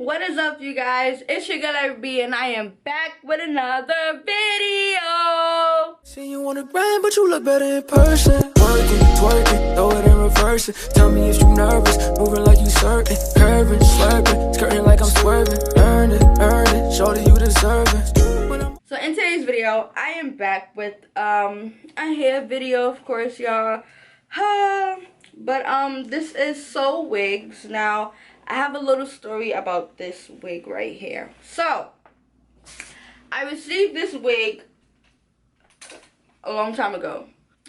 What is up, you guys? It's your girl B, and I am back with another video. See you on the grind, but you look better in person. Working, twerking, throw it in reverse it. Tell me if you nervous, moving like you certain. Curving, slurping, skirting like I'm swerving. Earn it, shorty you deserve it. So in today's video, I am back with a hair video, of course, y'all. But this is Sowigs. Now, I have a little story about this wig right here. So, I received this wig a long time ago.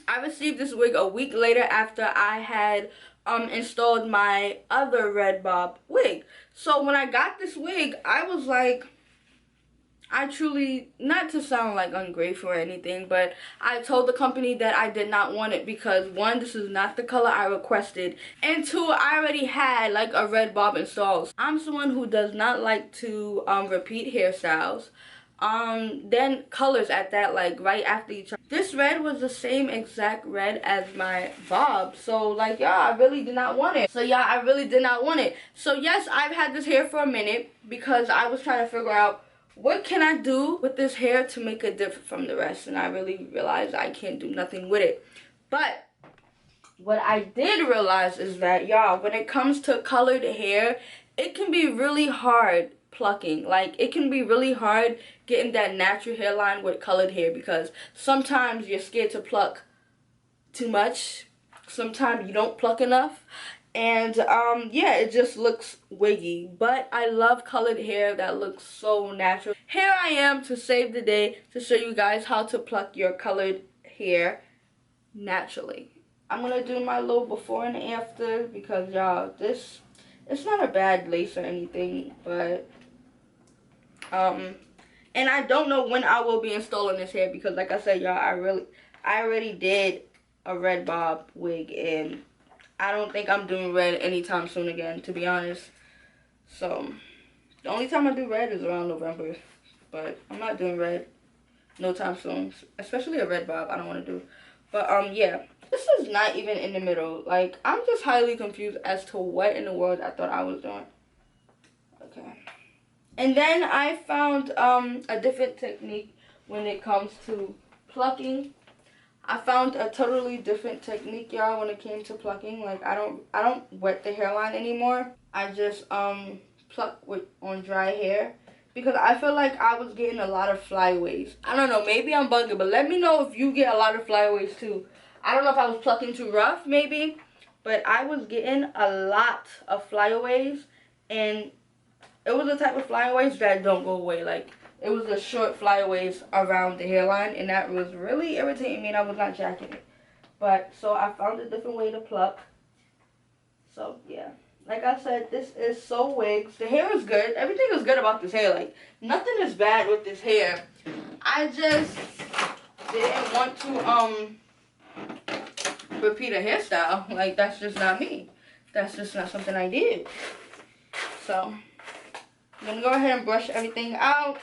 I received this wig a week later after I had installed my other red bob wig. So when I got this wig, I was like, I truly, not to sound like ungrateful or anything, but I told the company that I did not want it because, one, this is not the color I requested, and two, I already had like a red bob installed. I'm someone who does not like to repeat hairstyles. Then colors at that, like right after each other. This red was the same exact red as my bob, so like, yeah, I really did not want it. So yes, I've had this hair for a minute because I was trying to figure out what can I do with this hair to make it different from the rest, and I really realized I can't do nothing with it. But what I did realize is that, y'all, when it comes to colored hair, it can be really hard plucking. Like, it can be really hard getting that natural hairline with colored hair because sometimes you're scared to pluck too much. Sometimes you don't pluck enough. And yeah, it just looks wiggy. But I love colored hair that looks so natural. Here I am to save the day to show you guys how to pluck your colored hair naturally. I'm gonna do my little before and after because, y'all, it's not a bad lace or anything, but and I don't know when I will be installing this hair because, like I said, y'all, I already did a red bob wig, and I don't think I'm doing red anytime soon again, to be honest. So the only time I do red is around November, but I'm not doing red no time soon, especially a red bob. I don't want to do. But yeah, this is not even in the middle. Like, I'm just highly confused as to what in the world I thought I was doing. Okay. And then I found a different technique when it comes to plucking. I found a totally different technique, y'all, when it came to plucking. Like, I don't wet the hairline anymore. I just pluck on dry hair because I feel like I was getting a lot of flyaways. I don't know, maybe I'm bugging, but let me know if you get a lot of flyaways too. I don't know if I was plucking too rough, maybe, but I was getting a lot of flyaways, and it was the type of flyaways that don't go away. Like, it was the short flyaways around the hairline, and that was really irritating me, and I was not jacking it. But, so I found a different way to pluck. So, yeah. Like I said, this is Sowigs. The hair is good. Everything is good about this hair. Like, nothing is bad with this hair. I just didn't want to, repeat a hairstyle. Like, that's just not me. That's just not something I did. So, I'm going to go ahead and brush everything out.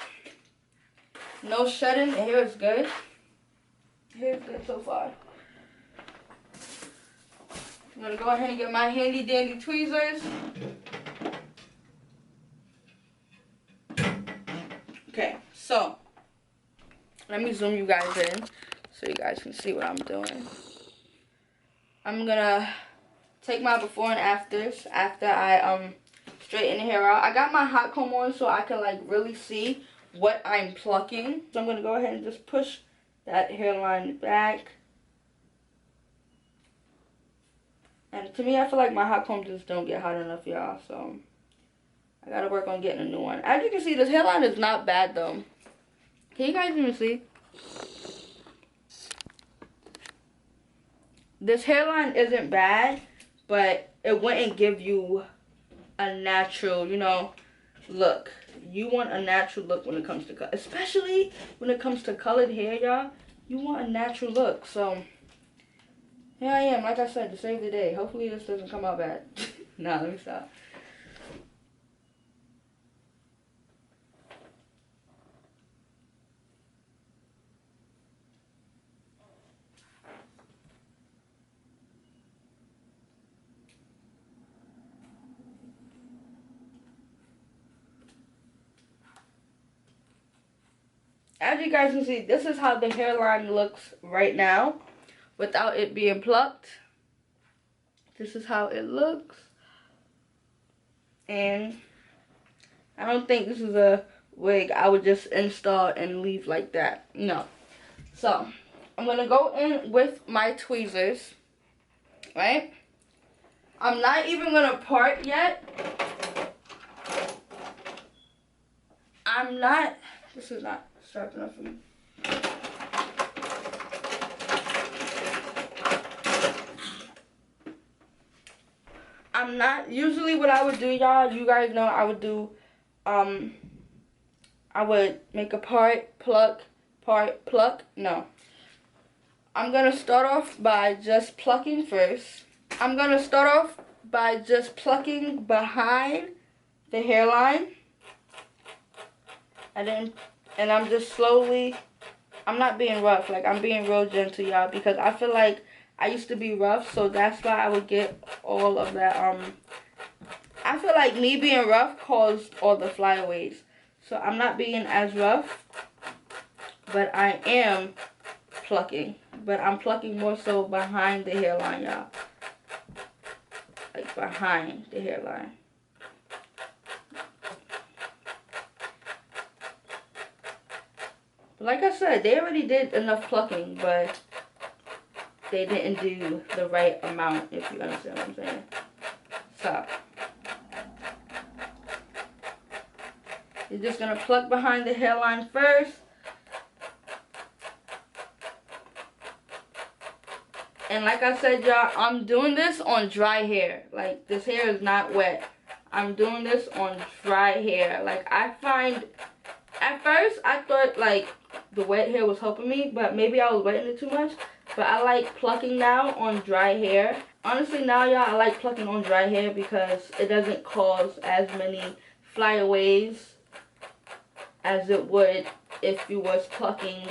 No shedding. The hair is good. The hair is good so far. I'm going to go ahead and get my handy dandy tweezers. Okay, so let me zoom you guys in so you guys can see what I'm doing. I'm going to take my before and afters after I straighten the hair out. I got my hot comb on so I can like really see what I'm plucking. So I'm going to go ahead and just push that hairline back. And to me, I feel like my hot comb just don't get hot enough, y'all. So I got to work on getting a new one. As you can see, this hairline is not bad, though. Can you guys even see? This hairline isn't bad, but it wouldn't give you a natural, you know, look. You want a natural look when it comes to color, especially when it comes to colored hair, y'all. You want a natural look. So here I am, like I said, to save the day. Hopefully this doesn't come out bad. Nah, let me stop. as you guys can see, this is how the hairline looks right now without it being plucked. This is how it looks. And I don't think this is a wig I would just install and leave like that. No. So, I'm going to go in with my tweezers, right? I'm not even going to part yet. This is not sharp enough for me. Usually what I would do, y'all, you guys know I would do, I would make a part, pluck, no. I'm going to start off by just plucking first. I'm going to start off by just plucking behind the hairline. And I'm just slowly, I'm not being rough, like I'm being real gentle, y'all, because I feel like I used to be rough, so that's why I would get all of that, I feel like me being rough caused all the flyaways. So I'm not being as rough, but I am plucking. But I'm plucking more so behind the hairline, y'all. Like behind the hairline. But like I said, they already did enough plucking, but they didn't do the right amount, if you understand what I'm saying. So, you're just going to pluck behind the hairline first. And like I said, y'all, I'm doing this on dry hair. Like, this hair is not wet. I'm doing this on dry hair. Like, I find, at first, I thought, like, the wet hair was helping me, but maybe I was wetting it too much. But I like plucking now on dry hair. Honestly, now, y'all, I like plucking on dry hair because it doesn't cause as many flyaways as it would if you was plucking.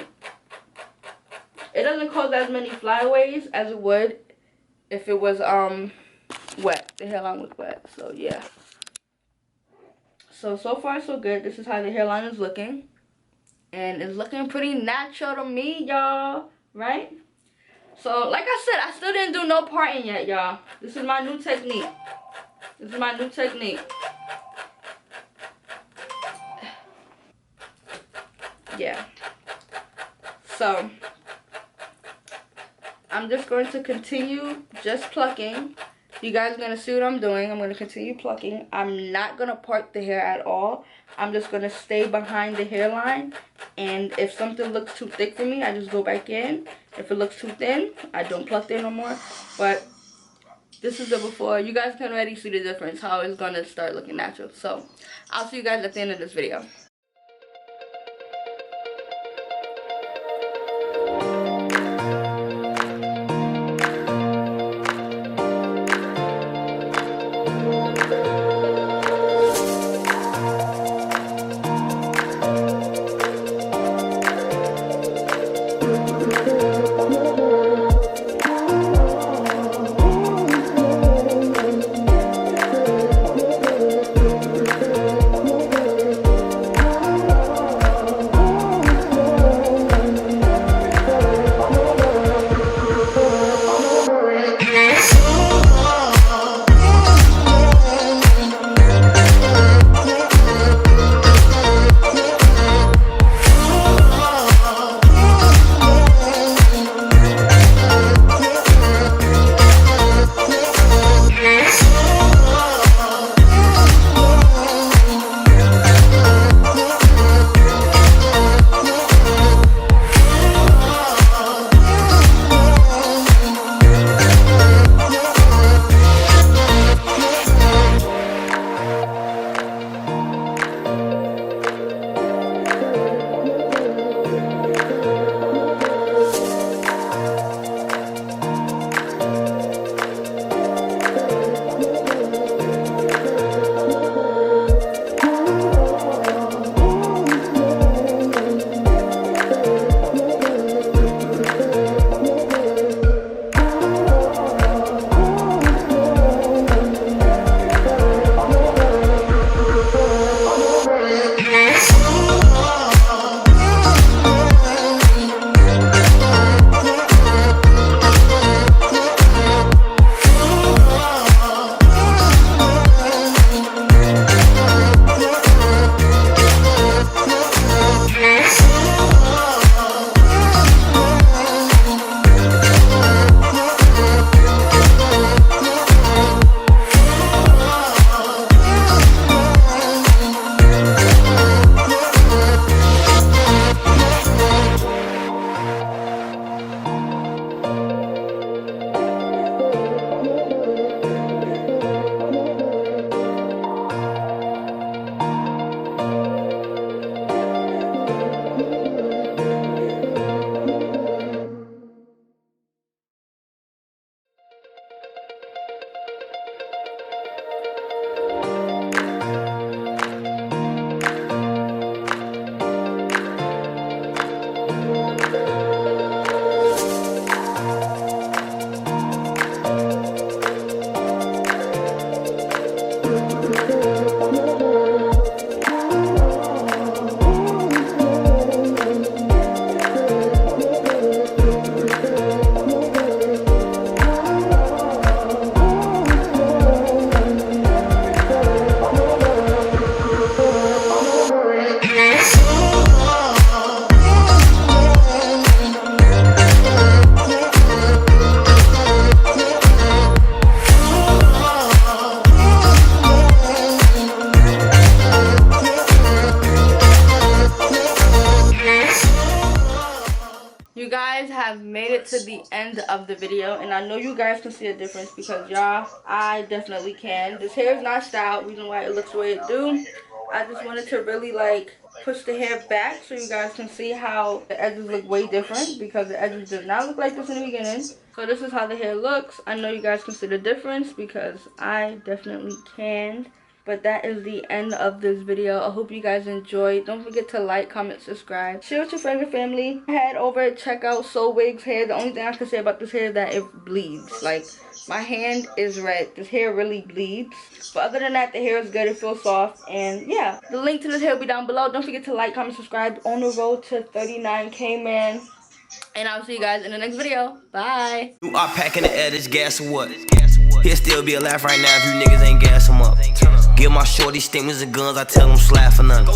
It doesn't cause as many flyaways as it would if it was wet. The hairline was wet. So yeah. So far so good. This is how the hairline is looking. And it's looking pretty natural to me, y'all. Right? So like I said, I still didn't do no parting yet, y'all. This is my new technique. This is my new technique. Yeah. So I'm just going to continue just plucking. You guys are going to see what I'm doing. I'm going to continue plucking. I'm not going to part the hair at all. I'm just going to stay behind the hairline. And if something looks too thick for me, I just go back in. If it looks too thin, I don't pluck there no more. But this is the before. You guys can already see the difference, how it's going to start looking natural. So I'll see you guys at the end of this video. get to the end of the video, and I know you guys can see a difference because y'all, I definitely can. This hair is not styled, reason why it looks the way it do. I just wanted to really like push the hair back so you guys can see how the edges look way different, because the edges did not look like this in the beginning. So this is how the hair looks. I know you guys can see the difference because I definitely can. But that is the end of this video. I hope you guys enjoyed. Don't forget to like, comment, subscribe, share with your friends and family. Head over, check out Sowigs hair. The only thing I can say about this hair is that it bleeds. Like, my hand is red. This hair really bleeds. But other than that, the hair is good. It feels soft. And yeah, the link to this hair will be down below. Don't forget to like, comment, subscribe. On the road to 39K, man. And I'll see you guys in the next video. Bye. You are packing the edge, guess what? He'll still be alive right now if you niggas ain't gas him up. Give my shorty stimulus and guns, I tell him slap for nothing.